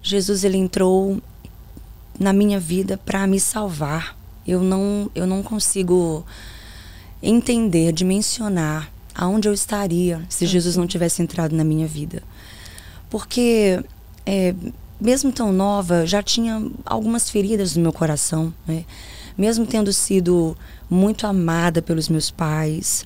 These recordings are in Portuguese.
Jesus, ele entrou na minha vida para me salvar. Eu não consigo entender, dimensionar aonde eu estaria se Jesus não tivesse entrado na minha vida. Porque, mesmo tão nova, já tinha algumas feridas no meu coração, né? Mesmo tendo sido muito amada pelos meus pais,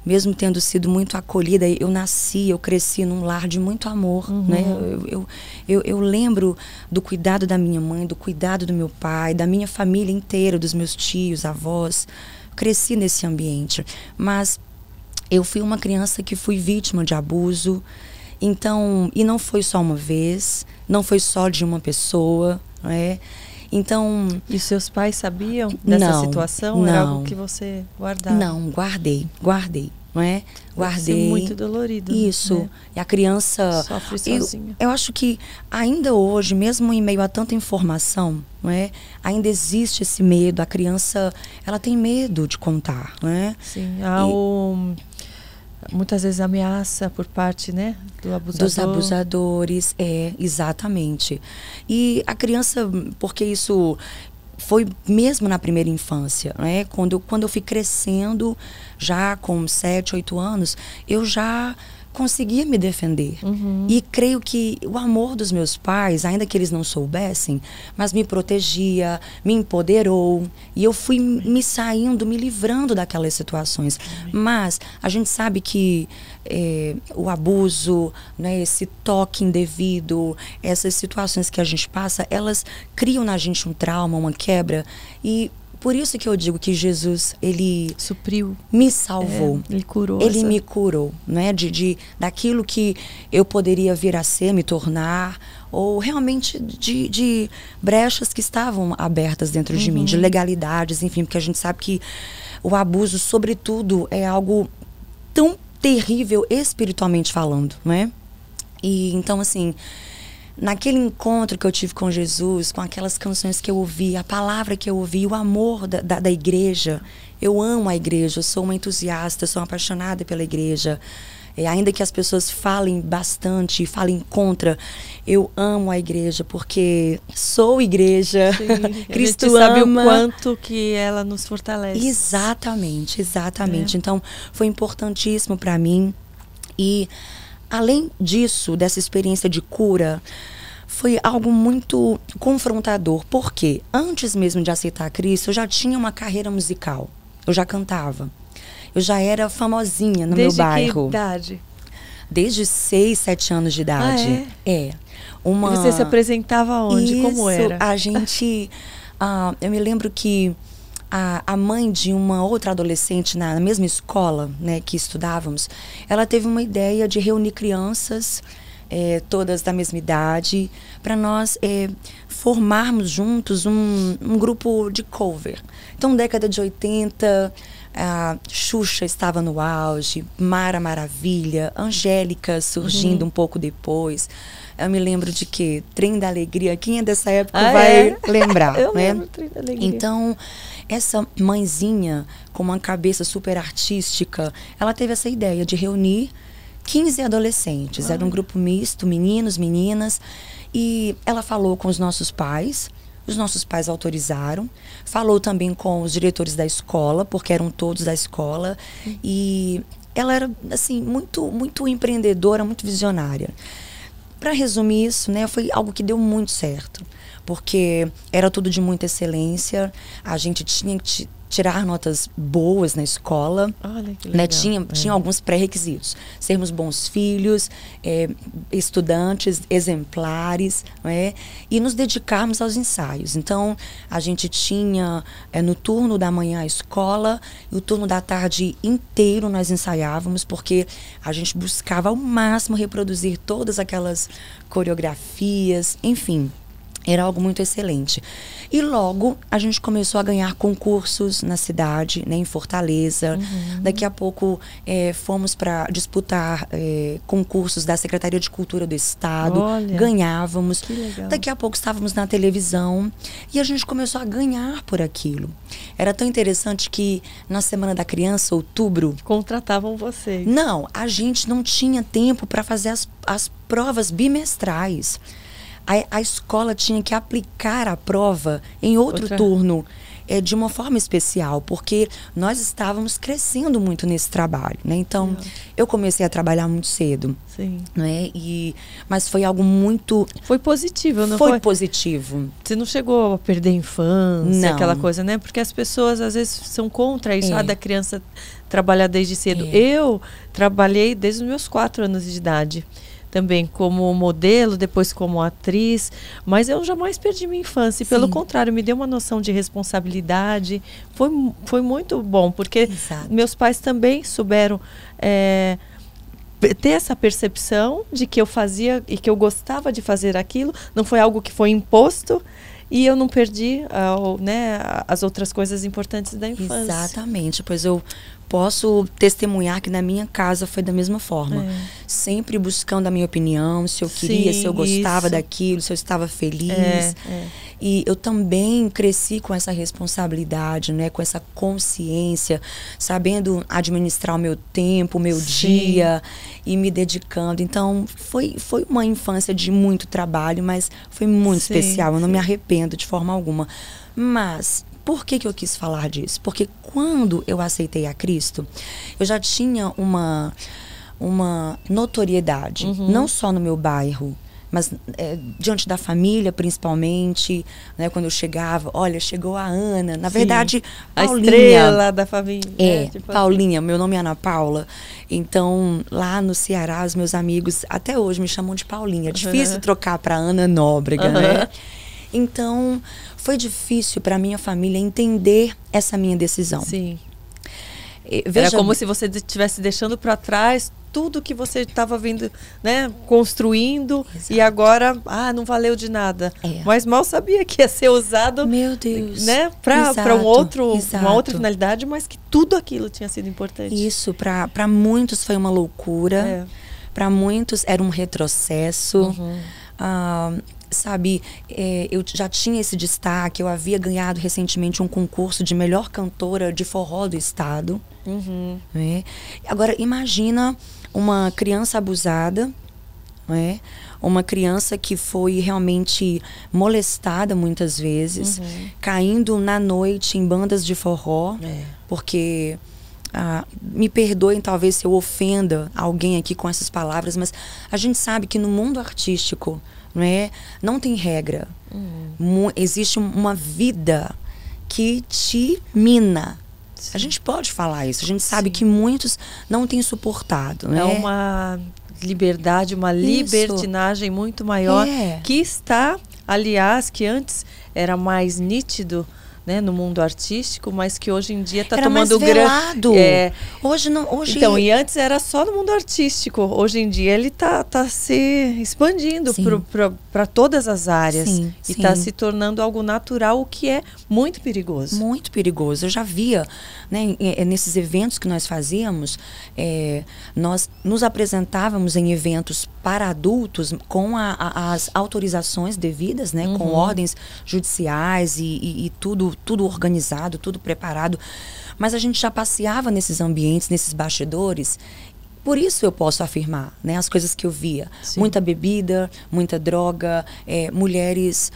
mesmo tendo sido muito acolhida, eu cresci num lar de muito amor, né? Eu lembro do cuidado da minha mãe, do cuidado do meu pai, da minha família inteira, dos meus tios, avós. Cresci nesse ambiente, mas eu fui uma criança que fui vítima de abuso. Então, e não foi só uma vez, não foi só de uma pessoa, né? Então... E seus pais sabiam dessa situação? Não. Era algo que você guardava? Não, guardei, não é? Guardei. É muito dolorido. Isso. Né? E a criança... Sofre sozinha. Eu acho que ainda hoje, mesmo em meio a tanta informação, não é? Ainda existe esse medo. A criança, ela tem medo de contar, não é? Sim. Muitas vezes ameaça por parte, né, do abusador. Dos abusadores, exatamente. E a criança, porque isso foi mesmo na primeira infância, né? Quando eu fui crescendo, já com 7, 8 anos, eu já conseguia me defender. E creio que o amor dos meus pais, ainda que eles não soubessem, mas me protegia, me empoderou. E eu fui me livrando daquelas situações. Mas a gente sabe que o abuso, né, esse toque indevido, essas situações que a gente passa, elas criam na gente um trauma, uma quebra. E por isso que eu digo que Jesus, ele supriu, me salvou. Ele curou. Ele me curou, né? Daquilo que eu poderia vir a ser, me tornar, ou realmente de brechas que estavam abertas dentro de mim, de legalidades, enfim, porque a gente sabe que o abuso, sobretudo, é algo tão terrível espiritualmente falando, né? E então, assim, naquele encontro que eu tive com Jesus, com aquelas canções que eu ouvi, a palavra que eu ouvi, o amor da igreja. Eu amo a igreja, eu sou uma entusiasta, sou uma apaixonada pela igreja. Ainda que as pessoas falem bastante, falem contra, eu amo a igreja, porque sou igreja. Sim, Cristo a gente sabe ama. O quanto que ela nos fortalece. Exatamente. Então, foi importantíssimo para mim. E além disso, dessa experiência de cura, foi algo muito confrontador. Porque antes mesmo de aceitar Cristo, eu já tinha uma carreira musical. Eu já cantava. Eu já era famosinha no meu bairro. Desde que idade? Desde 6, 7 anos de idade. E você se apresentava onde? Como era? A gente... eu me lembro que a mãe de uma outra adolescente na mesma escola, né, que estudávamos, ela teve uma ideia de reunir crianças, todas da mesma idade, para nós formarmos juntos um grupo de cover. Então, década de 80, a Xuxa estava no auge, Mara Maravilha, Angélica surgindo um pouco depois. Eu me lembro de que Trem da Alegria, quem é dessa época vai lembrar. Eu né? lembro Trem da Alegria. Então, essa mãezinha com uma cabeça super artística, ela teve essa ideia de reunir 15 adolescentes. Era um grupo misto, meninos, meninas. E ela falou com os nossos pais autorizaram. Falou também com os diretores da escola, porque eram todos da escola. E ela era, assim, muito, muito empreendedora, muito visionária. Para resumir isso, né, foi algo que deu muito certo. Porque era tudo de muita excelência. A gente tinha que tirar notas boas na escola. Olha que legal. Né? Tinha alguns pré-requisitos. Sermos bons filhos, estudantes, exemplares, né? E nos dedicarmos aos ensaios. Então, a gente tinha no turno da manhã a escola, e o turno da tarde inteiro nós ensaiávamos, porque a gente buscava ao máximo reproduzir todas aquelas coreografias, enfim. Era algo muito excelente. E logo a gente começou a ganhar concursos na cidade, né, em Fortaleza. Daqui a pouco fomos para disputar concursos da Secretaria de Cultura do Estado. Olha, ganhávamos. Que legal. Daqui a pouco estávamos na televisão e a gente começou a ganhar por aquilo. Era tão interessante que na Semana da Criança, outubro... Contratavam vocês. Não, a gente não tinha tempo para fazer as provas bimestrais. a escola tinha que aplicar a prova em outro turno. De uma forma especial, porque nós estávamos crescendo muito nesse trabalho, né? Então, eu comecei a trabalhar muito cedo. Sim. Né? Mas foi algo muito... Foi positivo, não foi? Foi positivo. Você não chegou a perder a infância, não. Aquela coisa, né? Porque as pessoas, às vezes, são contra isso, da criança trabalhar desde cedo. Eu trabalhei desde os meus 4 anos de idade. Também como modelo, depois como atriz, mas eu jamais perdi minha infância. E pelo contrário, me deu uma noção de responsabilidade. Foi muito bom, porque meus pais também souberam ter essa percepção de que eu fazia e que eu gostava de fazer aquilo. Não foi algo que foi imposto. E eu não perdi as outras coisas importantes da infância. Exatamente, pois eu posso testemunhar que na minha casa foi da mesma forma. Sempre buscando a minha opinião, se eu queria, se eu gostava daquilo, se eu estava feliz. E eu também cresci com essa responsabilidade, né? Com essa consciência, sabendo administrar o meu tempo, o meu dia e me dedicando. Então, foi uma infância de muito trabalho, mas foi muito especial. Eu não me arrependo de forma alguma. Mas... por que eu quis falar disso? Porque quando eu aceitei a Cristo, eu já tinha uma notoriedade, não só no meu bairro, mas diante da família, principalmente, né, quando eu chegava, olha, chegou a Ana, na verdade, Paulinha, a estrela da família. Tipo Paulinha, meu nome é Ana Paula, então lá no Ceará, os meus amigos até hoje me chamam de Paulinha, é difícil trocar para Ana Nóbrega, né? Então, foi difícil para minha família entender essa minha decisão. Sim. Era como se você estivesse deixando para trás tudo que você estava vindo, né, construindo. E agora, não valeu de nada. Mas mal sabia que ia ser usado, meu Deus, né, para uma outra finalidade, mas que tudo aquilo tinha sido importante. Isso, para muitos foi uma loucura. Para muitos era um retrocesso. Sabe, eu já tinha esse destaque, eu havia ganhado recentemente um concurso de melhor cantora de forró do estado. Né? Agora, imagina uma criança abusada, né? Uma criança que foi realmente molestada muitas vezes, caindo na noite em bandas de forró, porque... me perdoem talvez se eu ofenda alguém aqui com essas palavras, mas a gente sabe que no mundo artístico, não tem regra. Existe uma vida que te mina. A gente pode falar isso. A gente sabe que muitos não têm suportado. É uma liberdade, uma libertinagem muito maior que está, aliás, que antes era mais nítido, né, no mundo artístico, mas que hoje em dia está tomando velado. Hoje não. Então, e antes era só no mundo artístico. Hoje em dia ele tá se expandindo para todas as áreas. E está se tornando algo natural, o que é muito perigoso. Muito perigoso. Eu já via, né, nesses eventos que nós fazíamos, nós nos apresentávamos em eventos para adultos com as autorizações devidas, né, com ordens judiciais e tudo organizado, tudo preparado. Mas a gente já passeava nesses ambientes, nesses bastidores. Por isso eu posso afirmar, né, as coisas que eu via. Muita bebida, muita droga, mulheres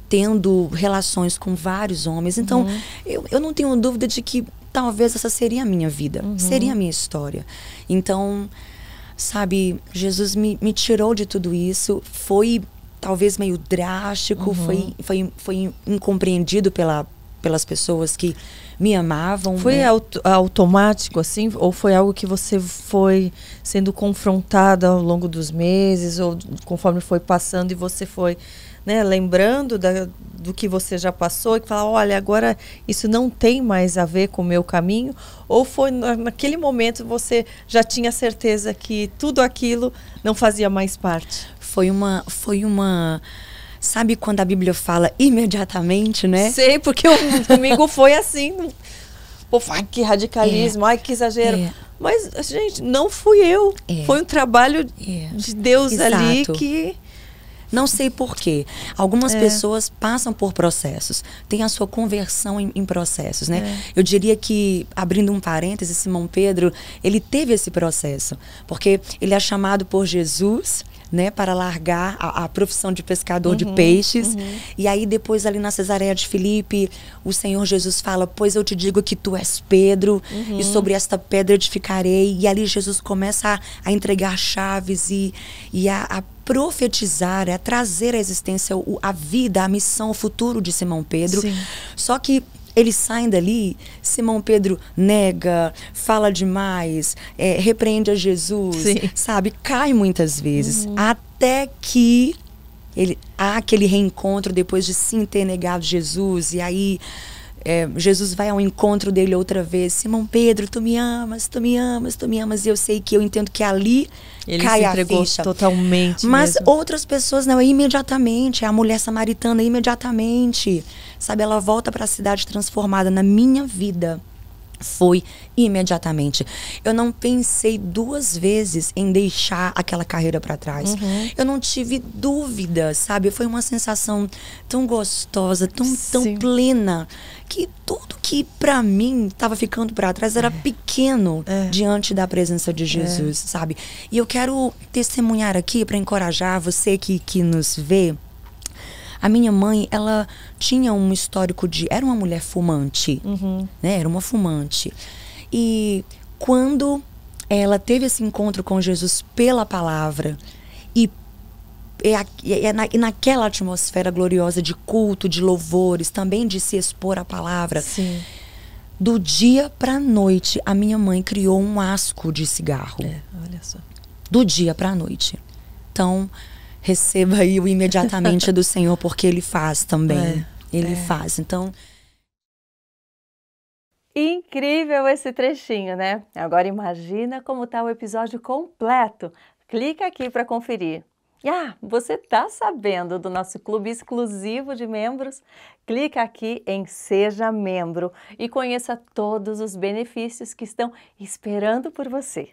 tendo relações com vários homens. Então, eu não tenho dúvida de que talvez essa seria a minha vida, seria a minha história. Então, sabe, Jesus me tirou de tudo isso. Foi talvez meio drástico, foi incompreendido pelas pessoas que me amavam. Foi automático, assim? Ou foi algo que você foi sendo confrontada ao longo dos meses, ou conforme foi passando e você foi, né, lembrando do que você já passou e falar, olha, agora isso não tem mais a ver com o meu caminho? Ou foi naquele momento você já tinha certeza que tudo aquilo não fazia mais parte? Foi uma... Sabe quando a Bíblia fala imediatamente, né? Sei, porque comigo foi assim. Pô, ai, que radicalismo, ai, que exagero. Mas, gente, não fui eu. Foi um trabalho de Deus ali que... Não sei por quê. Algumas pessoas passam por processos, têm a sua conversão em processos, né? Eu diria que, abrindo um parêntese, Simão Pedro, ele teve esse processo, porque ele é chamado por Jesus, né, para largar a profissão de pescador de peixes. E aí depois ali na Cesareia de Filipe, o Senhor Jesus fala, pois eu te digo que tu és Pedro, e sobre esta pedra edificarei. E ali Jesus começa a entregar chaves e a profetizar, a trazer à existência a vida, a missão, o futuro de Simão Pedro. Sim. Só que eles saem dali, Simão Pedro nega, fala demais, repreende a Jesus, Sim. sabe? Cai muitas vezes, até que há aquele reencontro depois de sim ter negado Jesus, e aí Jesus vai ao encontro dele outra vez. Simão Pedro, tu me amas, tu me amas, tu me amas. E eu entendo que ali ele cai se a entregou ficha. totalmente. Mas mesmo. outras pessoas não, imediatamente. A mulher samaritana, imediatamente. Sabe, ela volta para a cidade transformada. Na minha vida, foi imediatamente. Eu não pensei 2 vezes em deixar aquela carreira para trás. Eu não tive dúvida, sabe? Foi uma sensação tão gostosa, tão plena, que tudo que para mim estava ficando para trás era pequeno diante da presença de Jesus, sabe? E eu quero testemunhar aqui para encorajar você que nos vê. A minha mãe, ela tinha um histórico era uma mulher fumante, né? Era uma fumante. E quando ela teve esse encontro com Jesus pela palavra, e naquela atmosfera gloriosa de culto, de louvores, também de se expor à palavra, Sim. do dia pra noite, a minha mãe criou um asco de cigarro. Olha só. Do dia pra noite. Então, receba aí o imediatamente do Senhor, porque Ele faz também. Ele faz. Então, incrível esse trechinho, né? Agora imagina como está o episódio completo. Clica aqui para conferir. Você está sabendo do nosso clube exclusivo de membros? Clica aqui em Seja Membro e conheça todos os benefícios que estão esperando por você.